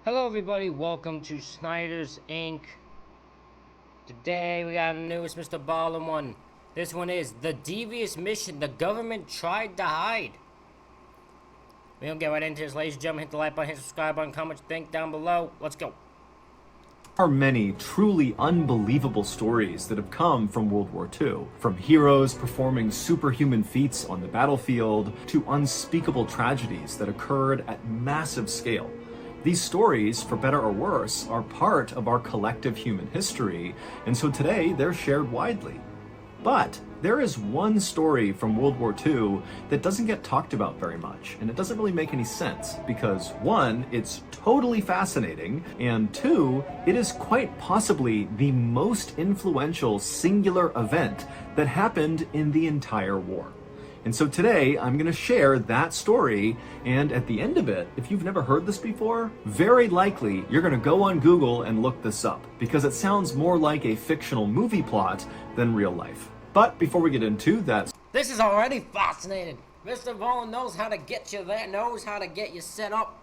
Hello everybody, welcome to Snyder's Inc. Today we got a newest MrBallen one. This one is The Devious Mission the Government Tried to Hide. We're gonna get right into this, ladies and gentlemen. Hit the like button, hit the subscribe button, comment what you think down below. Let's go. There are many truly unbelievable stories that have come from World War II, from heroes performing superhuman feats on the battlefield to unspeakable tragedies that occurred at massive scale. These stories, for better or worse, are part of our collective human history, and so today they're shared widely. But there is one story from World War II that doesn't get talked about very much, and it doesn't really make any sense because one, it's totally fascinating, and two, it is quite possibly the most influential singular event that happened in the entire war. And so today I'm going to share that story, and at the end of it, if you've never heard this before, very likely you're going to go on Google and look this up because it sounds more like a fictional movie plot than real life. But before we get into that, This is already fascinating. MrBallen knows how to get you there, knows how to get you set up.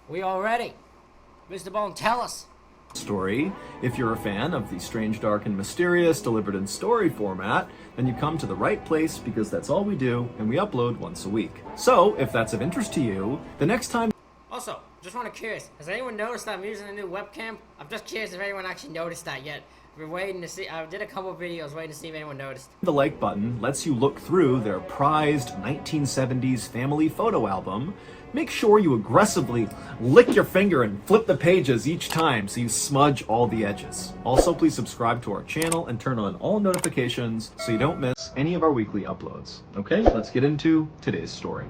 We all ready? MrBallen, tell us. story, if you're a fan of the strange, dark, and mysterious delivered in story format, then you come to the right place because that's all we do, and we upload once a week. So if that's of interest to you, the next time Also, just want to curious, has anyone noticed that I'm using a new webcam? I'm just curious if anyone actually noticed that yet. We're waiting to see. I did a couple of videos waiting to see if anyone noticed. the like button lets you look through their prized 1970s family photo album, make sure you aggressively lick your finger and flip the pages each time so you smudge all the edges. Also, please subscribe to our channel and turn on all notifications so you don't miss any of our weekly uploads. Okay, let's get into today's story.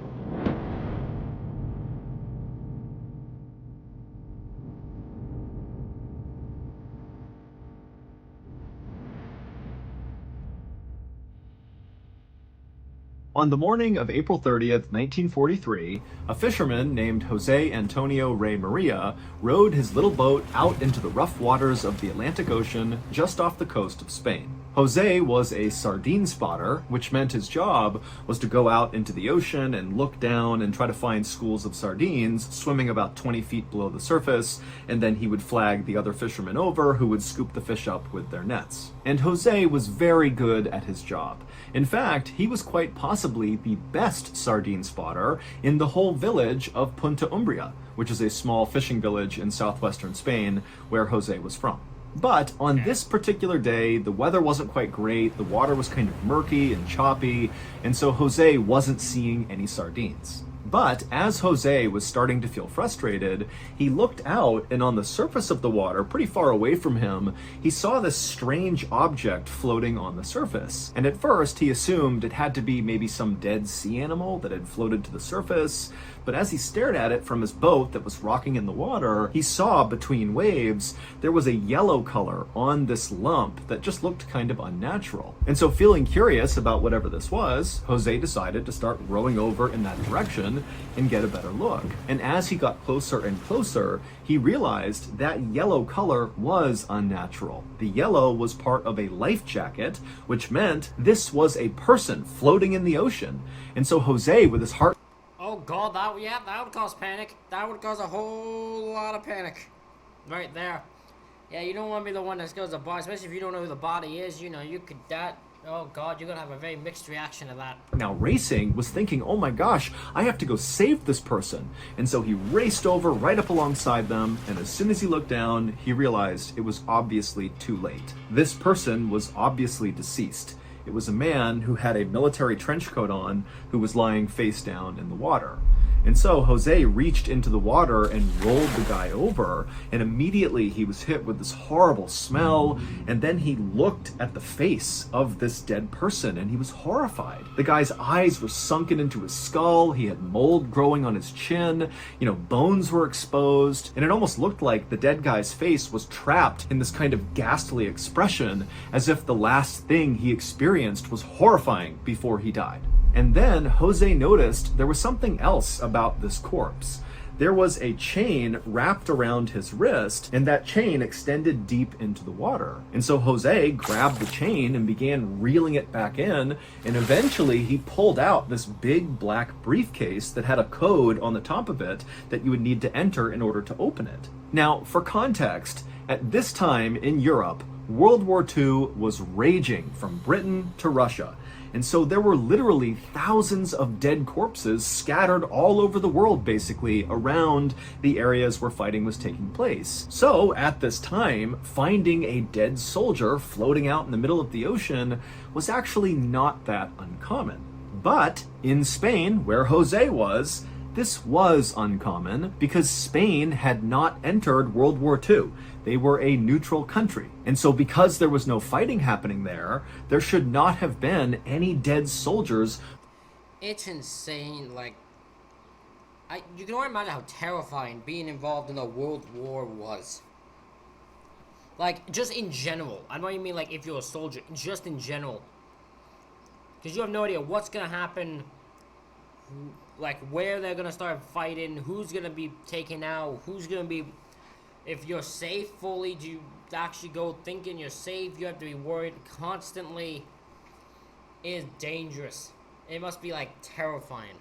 On the morning of April 30th, 1943, a fisherman named Jose Antonio Rey Maria rowed his little boat out into the rough waters of the Atlantic Ocean just off the coast of Spain. Jose was a sardine spotter, which meant his job was to go out into the ocean and look down and try to find schools of sardines swimming about 20 feet below the surface, and then he would flag the other fishermen over who would scoop the fish up with their nets. And Jose was very good at his job. In fact, he was quite possibly the best sardine spotter in the whole village of Punta Umbria, which is a small fishing village in southwestern Spain where Jose was from. But on this particular day, the weather wasn't quite great, the water was kind of murky and choppy, and so Jose wasn't seeing any sardines. But as Jose was starting to feel frustrated, he looked out, and on the surface of the water, pretty far away from him, he saw this strange object floating on the surface. And at first, he assumed it had to be maybe some dead sea animal that had floated to the surface. But as he stared at it from his boat that was rocking in the water, he saw between waves there was a yellow color on this lump that just looked kind of unnatural. And so, feeling curious about whatever this was, Jose decided to start rowing over in that direction and get a better look. And as he got closer and closer, he realized that yellow color was unnatural. The yellow was part of a life jacket, which meant this was a person floating in the ocean. And so Jose, with his heart Oh god, that would cause panic. That would cause a whole lot of panic. Right there. Yeah, you don't want to be the one that goes to body, especially if you don't know who the body is. You know, you could, oh god, you're gonna have a very mixed reaction to that. now racing was thinking, oh my gosh, I have to go save this person. And so he raced over right up alongside them, and as soon as he looked down, he realized it was obviously too late. This person was obviously deceased. It was a man who had a military trench coat on who was lying face down in the water. And so Jose reached into the water and rolled the guy over, and immediately he was hit with this horrible smell, and then he looked at the face of this dead person and he was horrified. The guy's eyes were sunken into his skull, he had mold growing on his chin, bones were exposed, and it almost looked like the dead guy's face was trapped in this kind of ghastly expression, as if the last thing he experienced was horrifying before he died. And then Jose noticed there was something else about this corpse. there was a chain wrapped around his wrist, and that chain extended deep into the water. And so Jose grabbed the chain and began reeling it back in, and eventually he pulled out this big black briefcase that had a code on the top of it that you would need to enter in order to open it. Now, for context, at this time in Europe, World War II was raging from Britain to Russia. And so there were literally thousands of dead corpses scattered all over the world, basically, around the areas where fighting was taking place. So at this time, finding a dead soldier floating out in the middle of the ocean was actually not that uncommon. But in Spain, where Jose was, this was uncommon because Spain had not entered World War II. They were a neutral country. And so because there was no fighting happening there, there should not have been any dead soldiers. It's insane, like, you can only imagine how terrifying being involved in a world war was. Like, just in general. I don't even mean like if you're a soldier, just in general. Because you have no idea what's gonna happen, like where they're gonna start fighting, who's gonna be taken out, who's gonna be... If you're safe fully, do you actually go thinking you're safe? You have to be worried constantly. It is dangerous. It must be like terrifying.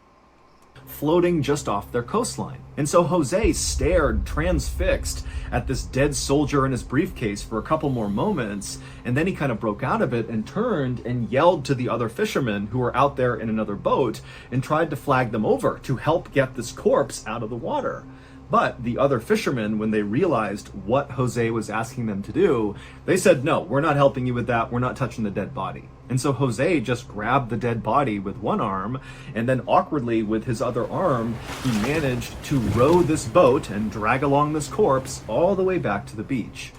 Floating just off their coastline. And so Jose stared transfixed at this dead soldier in his briefcase for a couple more moments, and then he kind of broke out of it and turned and yelled to the other fishermen who were out there in another boat and tried to flag them over to help get this corpse out of the water. But the other fishermen, when they realized what Jose was asking them to do, they said, no, we're not helping you with that. We're not touching the dead body. And so Jose just grabbed the dead body with one arm, and then awkwardly with his other arm, he managed to row this boat and drag along this corpse all the way back to the beach.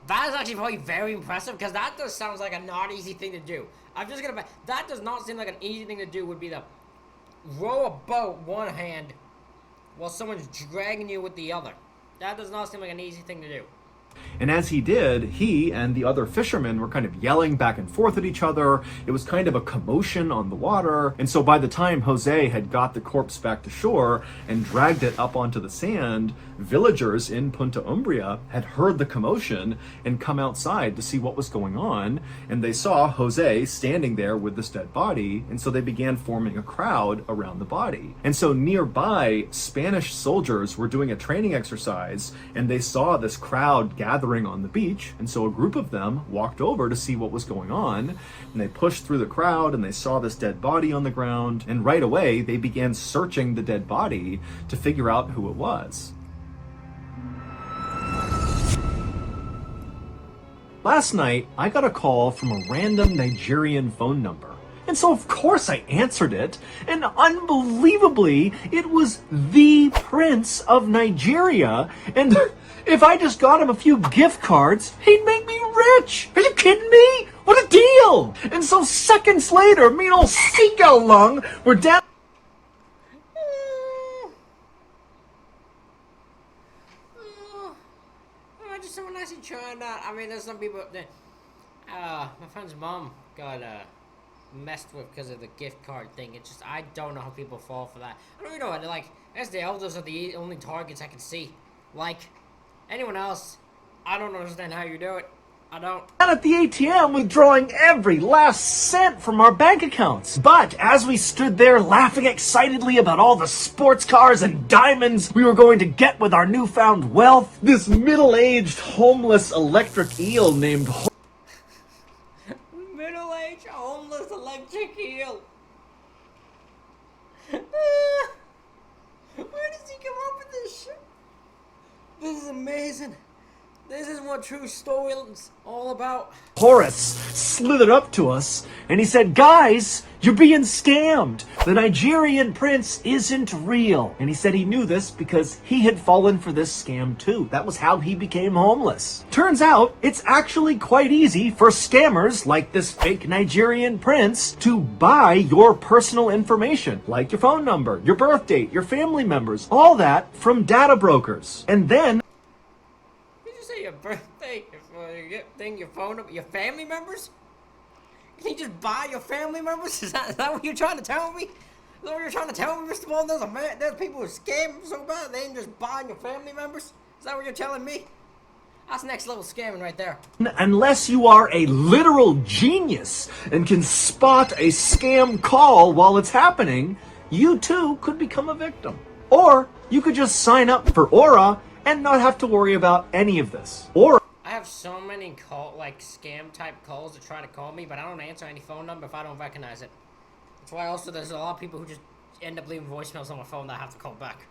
That is actually probably very impressive, because that just sounds like a not easy thing to do. I'm just gonna... That does not seem like an easy thing to do, would be to row a boat one hand while someone's dragging you with the other. That does not seem like an easy thing to do. And as he did, he and the other fishermen were kind of yelling back and forth at each other. It was kind of a commotion on the water. And so by the time Jose had got the corpse back to shore and dragged it up onto the sand, villagers in Punta Umbria had heard the commotion and come outside to see what was going on. And they saw Jose standing there with this dead body. And so they began forming a crowd around the body. And so nearby, Spanish soldiers were doing a training exercise, and they saw this crowd gathering on the beach, and so a group of them walked over to see what was going on, and they pushed through the crowd, and they saw this dead body on the ground, and right away they began searching the dead body to figure out who it was. Last night, I got a call from a random Nigerian phone number. And so of course I answered it, and unbelievably, it was the Prince of Nigeria, and if I just got him a few gift cards, he'd make me rich! Are you kidding me? What a deal! And so seconds later, me and old Seagull Lung were down... Just someone actually trying that. I mean, there's some people that... my friend's mom got, messed with because of the gift card thing. It's just, I don't know how people fall for that. I don't even know, like, as the elders are the only targets I can see. Like, anyone else, I don't understand how you do it. I don't. At the ATM withdrawing every last cent from our bank accounts. But as we stood there laughing excitedly about all the sports cars and diamonds we were going to get with our newfound wealth, this middle-aged homeless electric eel named Middle-aged homeless electric eel. Where does he come up with this shit? This is amazing. This is what true story's all about. Horace slithered up to us and he said, guys, you're being scammed. The Nigerian prince isn't real. And he said he knew this because he had fallen for this scam too. That was how he became homeless. Turns out it's actually quite easy for scammers like this fake Nigerian prince to buy your personal information, like your phone number, your birth date, your family members, all that from data brokers. And then your birthday, your phone number, your family members? Can you just buy your family members? Is that what you're trying to tell me? that what you're trying to tell me, Mr. Ball? There's people who scam so bad they ain't just buying your family members? Is that what you're telling me? That's next level scamming right there. Unless you are a literal genius and can spot a scam call while it's happening, you too could become a victim. Or you could just sign up for Aura and not have to worry about any of this. Or I have so many scam type calls that try to call me, but I don't answer any phone number if I don't recognize it. That's why also there's a lot of people who just end up leaving voicemails on my phone that I have to call back.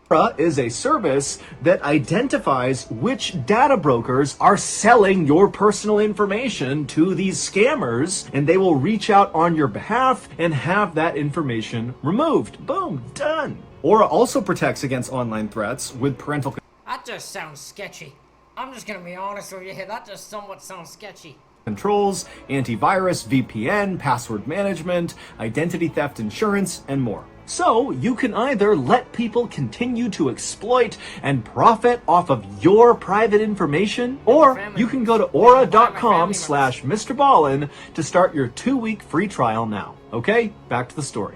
Aura is a service that identifies which data brokers are selling your personal information to these scammers, and they will reach out on your behalf and have that information removed. Boom, done. Aura also protects against online threats with parental That just sounds sketchy. I'm just gonna be honest with you here, that just somewhat sounds sketchy. controls, antivirus, VPN, password management, identity theft insurance, and more. So you can either let people continue to exploit and profit off of your private information, or you can go to aura.com/MrBallen to start your 2-week free trial now. Okay, back to the story.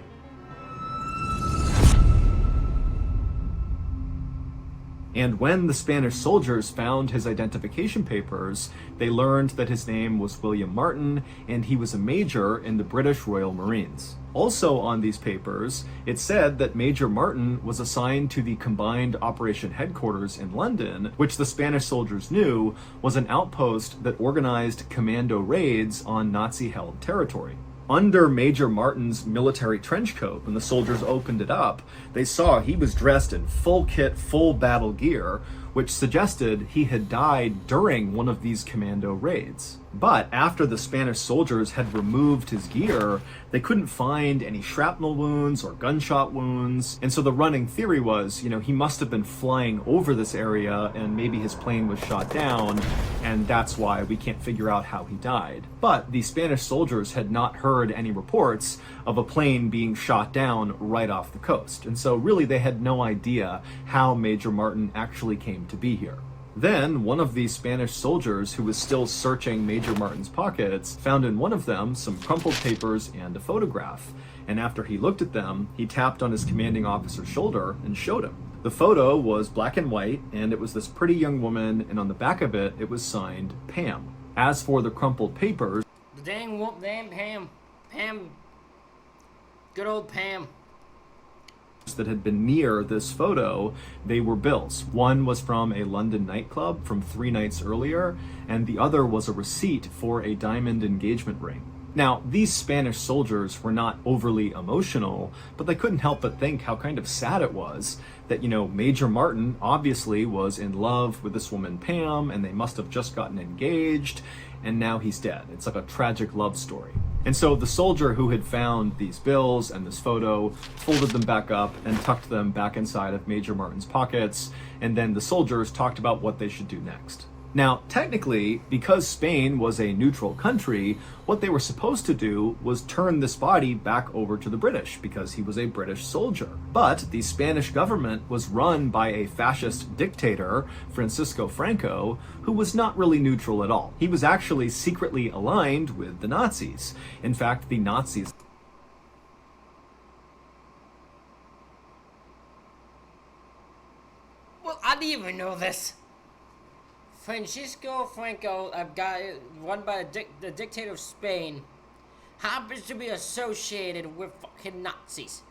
And when the Spanish soldiers found his identification papers, they learned that his name was William Martin, and he was a major in the British Royal Marines. Also on these papers, it said that Major Martin was assigned to the Combined Operation Headquarters in London, which the Spanish soldiers knew was an outpost that organized commando raids on Nazi-held territory. Under Major Martin's military trench coat, when the soldiers opened it up, they saw he was dressed in full kit, full battle gear, which suggested he had died during one of these commando raids. But after the Spanish soldiers had removed his gear, they couldn't find any shrapnel wounds or gunshot wounds. And so the running theory was, he must have been flying over this area and maybe his plane was shot down, and that's why we can't figure out how he died. But the Spanish soldiers had not heard any reports of a plane being shot down right off the coast. And so really they had no idea how Major Martin actually came to be here. Then, one of the Spanish soldiers who was still searching Major Martin's pockets found in one of them some crumpled papers and a photograph. And after he looked at them, he tapped on his commanding officer's shoulder and showed him. The photo was black and white, and it was this pretty young woman, and on the back of it, it was signed Pam. As for the crumpled papers, The dang Pam. Pam. Good old Pam. that had been near this photo, they were bills. One was from a London nightclub from 3 nights earlier, and the other was a receipt for a diamond engagement ring. Now, these Spanish soldiers were not overly emotional, but they couldn't help but think how kind of sad it was that, Major Martin obviously was in love with this woman Pam, and they must have just gotten engaged, and now he's dead. It's like a tragic love story. And so the soldier who had found these bills and this photo folded them back up and tucked them back inside of Major Martin's pockets, and then the soldiers talked about what they should do next. Now, technically, because Spain was a neutral country, what they were supposed to do was turn this body back over to the British, because he was a British soldier. But the Spanish government was run by a fascist dictator, Francisco Franco, who was not really neutral at all. He was actually secretly aligned with the Nazis. In fact, the Nazis Well, I didn't even know this. Francisco Franco, a guy run by the dictator of Spain, happens to be associated with fucking Nazis.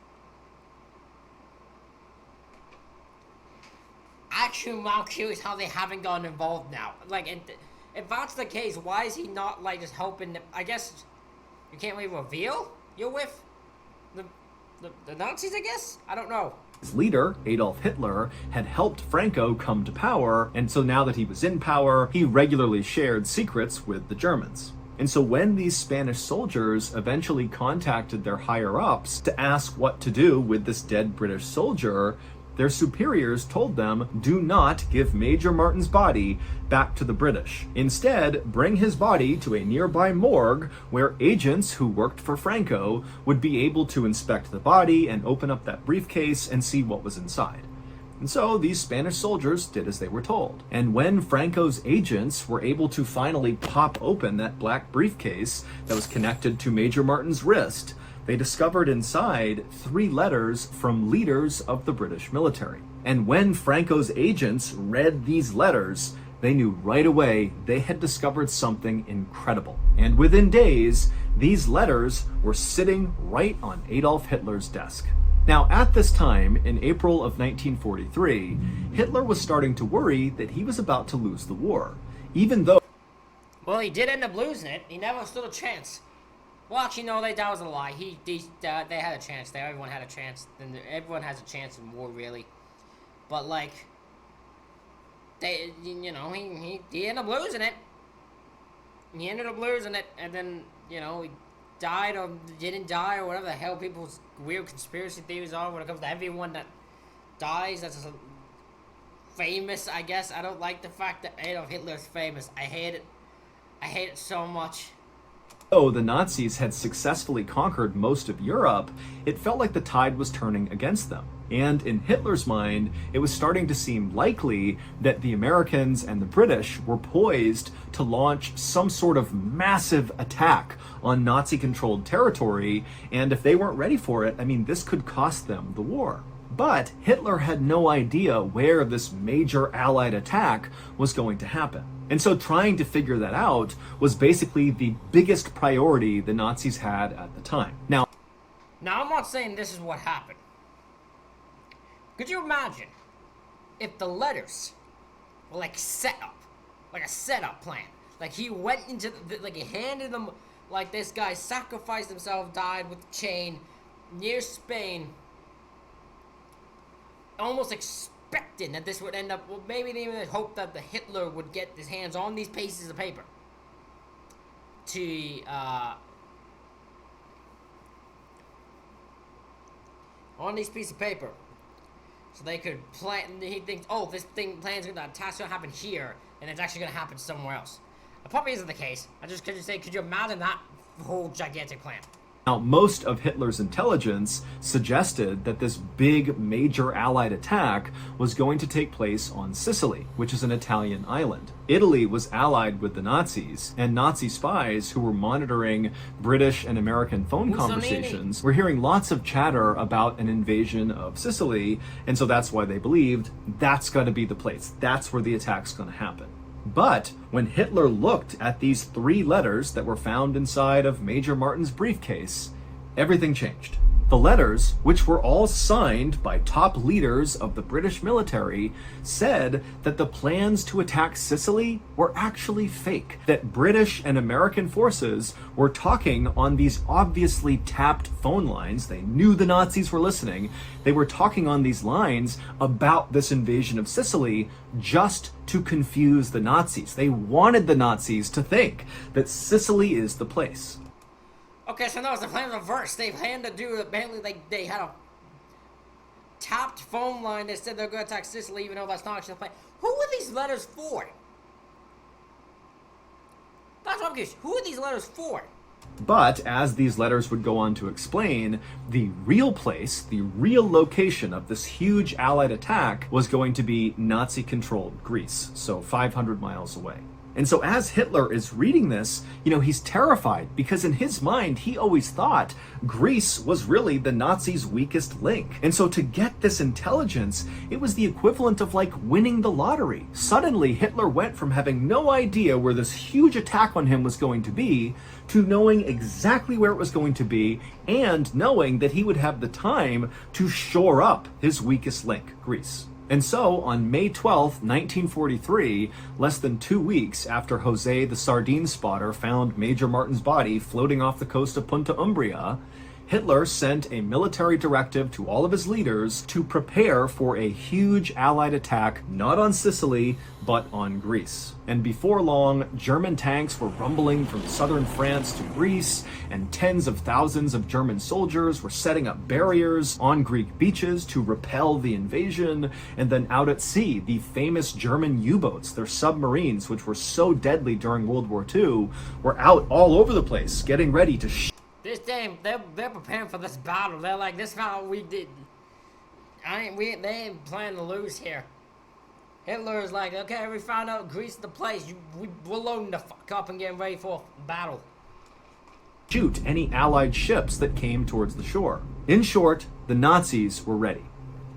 Actually, I'm curious how they haven't gotten involved now. If that's the case, why is he not, just helping them? I guess you can't really reveal you're with the Nazis, I guess? I don't know. His leader, Adolf Hitler, had helped Franco come to power, and so now that he was in power, he regularly shared secrets with the Germans. And so when these Spanish soldiers eventually contacted their higher-ups to ask what to do with this dead British soldier, their superiors told them, do not give Major Martin's body back to the British. Instead, bring his body to a nearby morgue where agents who worked for Franco would be able to inspect the body and open up that briefcase and see what was inside. And so these Spanish soldiers did as they were told. And when Franco's agents were able to finally pop open that black briefcase that was connected to Major Martin's wrist, they discovered inside 3 letters from leaders of the British military. And when Franco's agents read these letters, they knew right away they had discovered something incredible. And within days, these letters were sitting right on Adolf Hitler's desk. Now, at this time, in April of 1943, Hitler was starting to worry that he was about to lose the war, even though... Well, he did end up losing it. He never stood a chance. Well, actually, no, that was a lie. They had a chance there. Everyone had a chance. And everyone has a chance in war, really. But, like, he ended up losing it. He ended up losing it, and then, he died or didn't die or whatever the hell people's weird conspiracy theories are when it comes to everyone that dies. That's famous, I guess. I don't like the fact that Adolf Hitler's famous. I hate it. I hate it so much. Though the Nazis had successfully conquered most of Europe, it felt like the tide was turning against them. And in Hitler's mind, it was starting to seem likely that the Americans and the British were poised to launch some sort of massive attack on Nazi-controlled territory, and if they weren't ready for it, this could cost them the war. But Hitler had no idea where this major Allied attack was going to happen. And so trying to figure that out was basically the biggest priority the Nazis had at the time. Now, I'm not saying this is what happened. Could you imagine if the letters were like set up, like a setup plan? Like he went into, he handed them, like this guy sacrificed himself, died with a chain near Spain, almost expecting that this would end up, well, maybe they even hoped that the Hitler would get his hands on these pieces of paper to, on these pieces of paper. So they could plan, he thinks, oh, this plan's gonna, attack's gonna happen here, and it's actually gonna happen somewhere else. It probably isn't the case. Could you imagine that whole gigantic plan? Now, most of Hitler's intelligence suggested that this big, major Allied attack was going to take place on Sicily, which is an Italian island. Italy was allied with the Nazis, and Nazi spies who were monitoring British and American phone conversations were hearing lots of chatter about an invasion of Sicily, and so that's why they believed that's got to be the place. That's where the attack's going to happen. But when Hitler looked at these 3 letters that were found inside of Major Martin's briefcase, everything changed. The letters, which were all signed by top leaders of the British military, said that the plans to attack Sicily were actually fake, that British and American forces were talking on these obviously tapped phone lines. They knew the Nazis were listening. They were talking on these lines about this invasion of Sicily just to confuse the Nazis. They wanted the Nazis to think that Sicily is the place. Okay, so no, it's the plan reverse. They planned to do, apparently they had a tapped phone line that said they're going to attack Sicily, even though that's not actually the plan. Who are these letters for? That's what I'm curious. Who are these letters for? But, as these letters would go on to explain, the real place, the real location of this huge Allied attack was going to be Nazi-controlled Greece, so 500 miles away. And so as Hitler is reading this, he's terrified because in his mind, he always thought Greece was really the Nazis' weakest link. And so to get this intelligence, it was the equivalent of like winning the lottery. Suddenly, Hitler went from having no idea where this huge attack on him was going to be to knowing exactly where it was going to be and knowing that he would have the time to shore up his weakest link, Greece. And so, on May 12th, 1943, less than 2 weeks after Jose the sardine spotter found Major Martin's body floating off the coast of Punta Umbria, Hitler sent a military directive to all of his leaders to prepare for a huge Allied attack, not on Sicily, but on Greece. And before long, German tanks were rumbling from southern France to Greece, and tens of thousands of German soldiers were setting up barriers on Greek beaches to repel the invasion. And then out at sea, the famous German U-boats, their submarines, which were so deadly during World War II, were out all over the place, getting ready to This game, they're preparing for this battle. They're like, this battle we did. They ain't planning to lose here. Hitler is like, okay, we found out Greece is the place. We're loading the fuck up and getting ready for a battle. shoot any Allied ships that came towards the shore. In short, the Nazis were ready.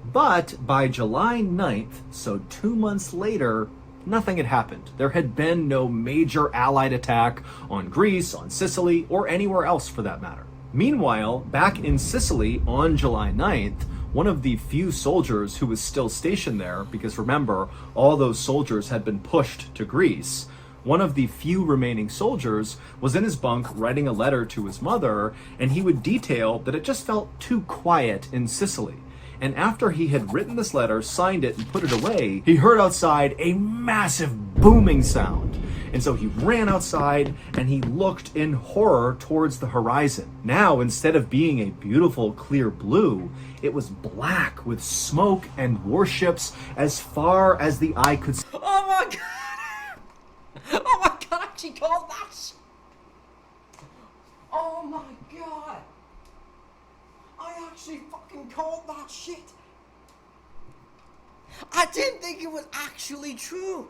But by July 9th, so 2 months later, nothing had happened. There had been no major Allied attack on Greece, on Sicily, or anywhere else for that matter. Meanwhile, back in Sicily on July 9th, one of the few soldiers who was still stationed there, because remember, all those soldiers had been pushed to Greece, one of the few remaining soldiers was in his bunk writing a letter to his mother, and he would detail that it just felt too quiet in Sicily. And after he had written this letter, signed it, and put it away, he heard outside a massive booming sound. And so he ran outside and he looked in horror towards the horizon. Now, instead of being a beautiful clear blue, it was black with smoke and warships as far as the eye could see. Oh my god! Oh my god, I actually called that! Oh my god! I actually fucking called that shit! I didn't think it was actually true!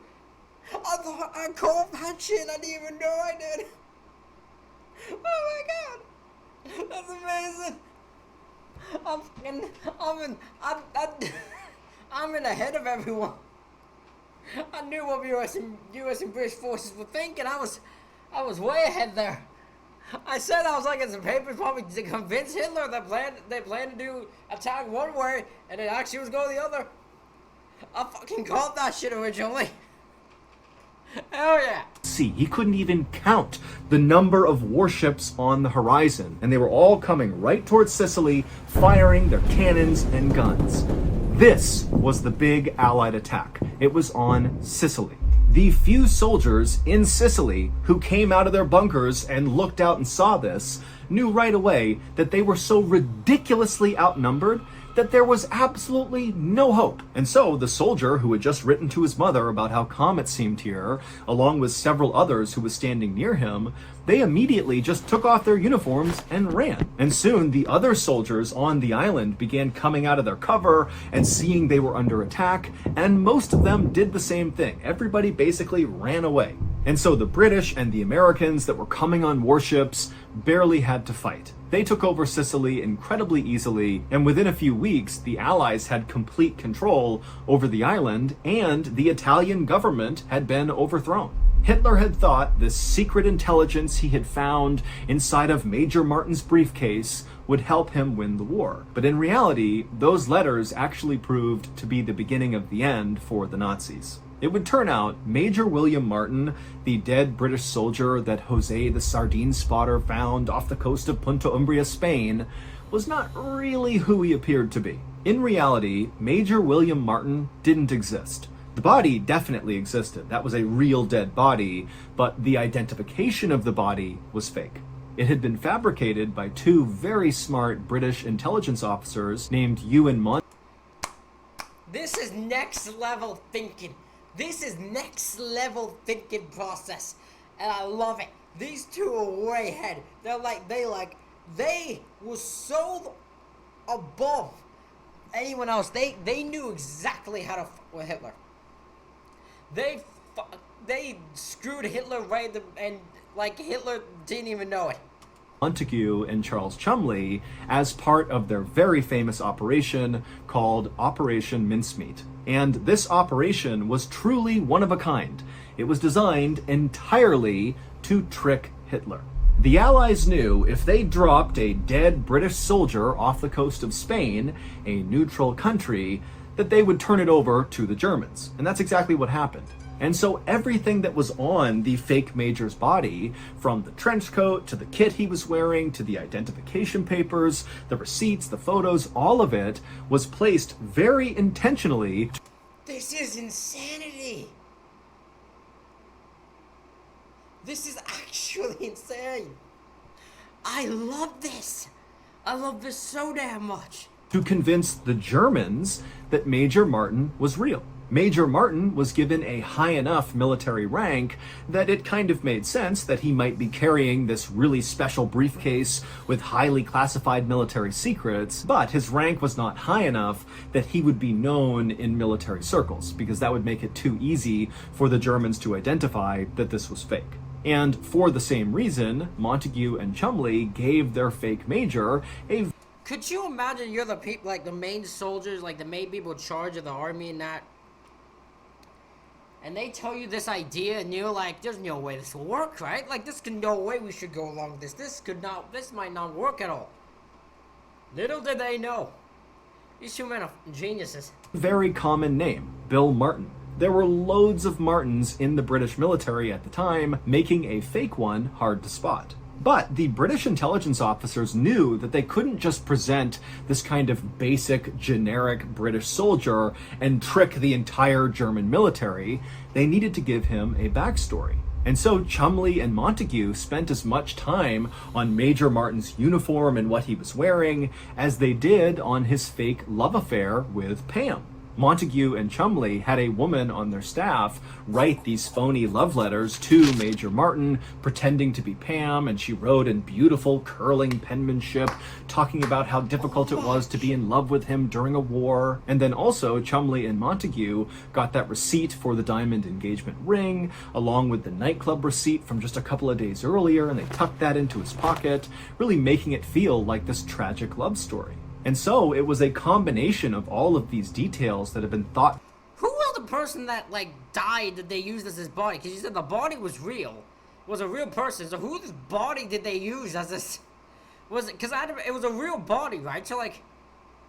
I thought I called that shit, I didn't even know I did! Oh my god! That's amazing! I'm in ahead of everyone! I knew what US and British forces were thinking. I was way ahead there. I said I was like in some papers probably to convince Hitler they planned to do attack one way and it actually was going the other. I fucking called that shit originally. Hell yeah. See, he couldn't even count the number of warships on the horizon, and they were all coming right towards Sicily, firing their cannons and guns. This was the big Allied attack. It was on Sicily. The few soldiers in Sicily who came out of their bunkers and looked out and saw this knew right away that they were so ridiculously outnumbered that there was absolutely no hope. And so the soldier who had just written to his mother about how calm it seemed here, along with several others who was standing near him, they immediately just took off their uniforms and ran. And soon the other soldiers on the island began coming out of their cover and seeing they were under attack, and most of them did the same thing. Everybody basically ran away. And so the British and the Americans that were coming on warships barely had to fight. They took over Sicily incredibly easily, and within a few weeks, the Allies had complete control over the island, and the Italian government had been overthrown. Hitler had thought this secret intelligence he had found inside of Major Martin's briefcase would help him win the war. But in reality, those letters actually proved to be the beginning of the end for the Nazis. It would turn out Major William Martin, the dead British soldier that Jose the sardine spotter found off the coast of Punta Umbria, Spain, was not really who he appeared to be. In reality, Major William Martin didn't exist. The body definitely existed. That was a real dead body, but the identification of the body was fake. It had been fabricated by two very smart British intelligence officers named Ewan Munn. This is next level thinking. This is next level thinking process, and I love it. These two are way ahead. They were so above anyone else. They knew exactly how to fuck with Hitler. They screwed Hitler right, and like Hitler didn't even know it. Montague and Charles Chumley as part of their very famous operation called Operation Mincemeat. And this operation was truly one of a kind. It was designed entirely to trick Hitler. The Allies knew if they dropped a dead British soldier off the coast of Spain, a neutral country, that they would turn it over to the Germans. And that's exactly what happened. And so everything that was on the fake major's body, from the trench coat to the kit he was wearing to the identification papers, the receipts, the photos, all of it was placed very intentionally. This is insanity. This is actually insane. I love this. I love this so damn much. To convince the Germans that Major Martin was real. Major Martin was given a high enough military rank that it kind of made sense that he might be carrying this really special briefcase with highly classified military secrets, but his rank was not high enough that he would be known in military circles, because that would make it too easy for the Germans to identify that this was fake. And for the same reason, Montague and Chumley gave their fake major a... Could you imagine you're the people, like the main soldiers, like the main people in charge of the army and that, and they tell you this idea and you're like, there's no way this will work, right? Like, this can no way we should go along with this. This might not work at all. Little did they know. These two men are geniuses. Very common name, Bill Martin. There were loads of Martins in the British military at the time, making a fake one hard to spot. But the British intelligence officers knew that they couldn't just present this kind of basic, generic British soldier and trick the entire German military. They needed to give him a backstory. And so Chumley and Montague spent as much time on Major Martin's uniform and what he was wearing as they did on his fake love affair with Pam. Montague and Chumley had a woman on their staff write these phony love letters to Major Martin, pretending to be Pam, and she wrote in beautiful curling penmanship, talking about how difficult it was to be in love with him during a war. And then also Chumley and Montague got that receipt for the diamond engagement ring, along with the nightclub receipt from just a couple of days earlier, and they tucked that into his pocket, really making it feel like this tragic love story. And so it was a combination of all of these details that have been thought. Who was the person that, like, died that they used as his body? Because you said the body was real. It was a real person. So whose body did they use as this? Was it? Because it was a real body, right? So, like,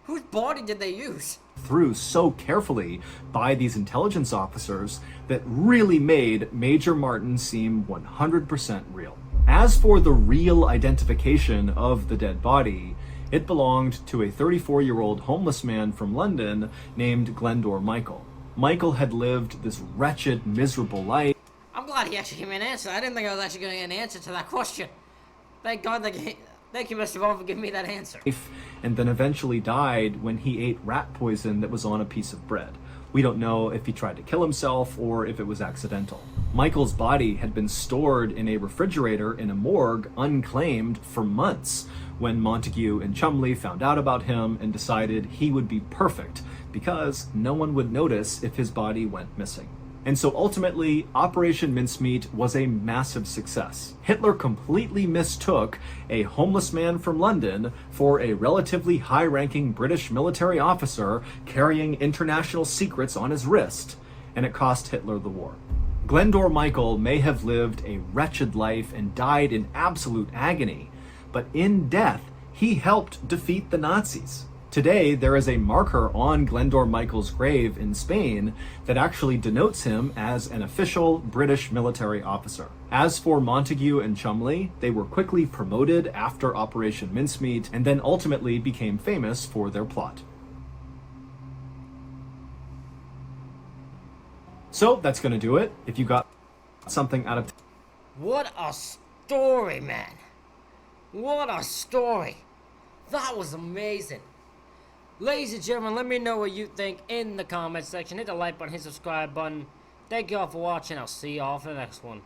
whose body did they use? Through so carefully by these intelligence officers that really made Major Martin seem 100% real. As for the real identification of the dead body, it belonged to a 34-year-old homeless man from London named Glendor Michael. Michael had lived this wretched, miserable life. I'm glad he actually gave me an answer. I didn't think I was actually going to get an answer to that question. Thank God. Thank you, Mr. Ballen, for giving me that answer. And then eventually died when he ate rat poison that was on a piece of bread. We don't know if he tried to kill himself or if it was accidental. Michael's body had been stored in a refrigerator in a morgue, unclaimed, for months, when Montague and Chumley found out about him and decided he would be perfect because no one would notice if his body went missing. And so ultimately, Operation Mincemeat was a massive success. Hitler completely mistook a homeless man from London for a relatively high-ranking British military officer carrying international secrets on his wrist, and it cost Hitler the war. Glendor Michael may have lived a wretched life and died in absolute agony, but in death, he helped defeat the Nazis. Today, there is a marker on Glendor Michael's grave in Spain that actually denotes him as an official British military officer. As for Montague and Chumley, they were quickly promoted after Operation Mincemeat and then ultimately became famous for their plot. So that's gonna do it. If you got something out of... What a story, man. What a story. That was amazing. Ladies and gentlemen, let me know what you think in the comment section. Hit the like button, hit the subscribe button. Thank you all for watching. I'll see you all for the next one.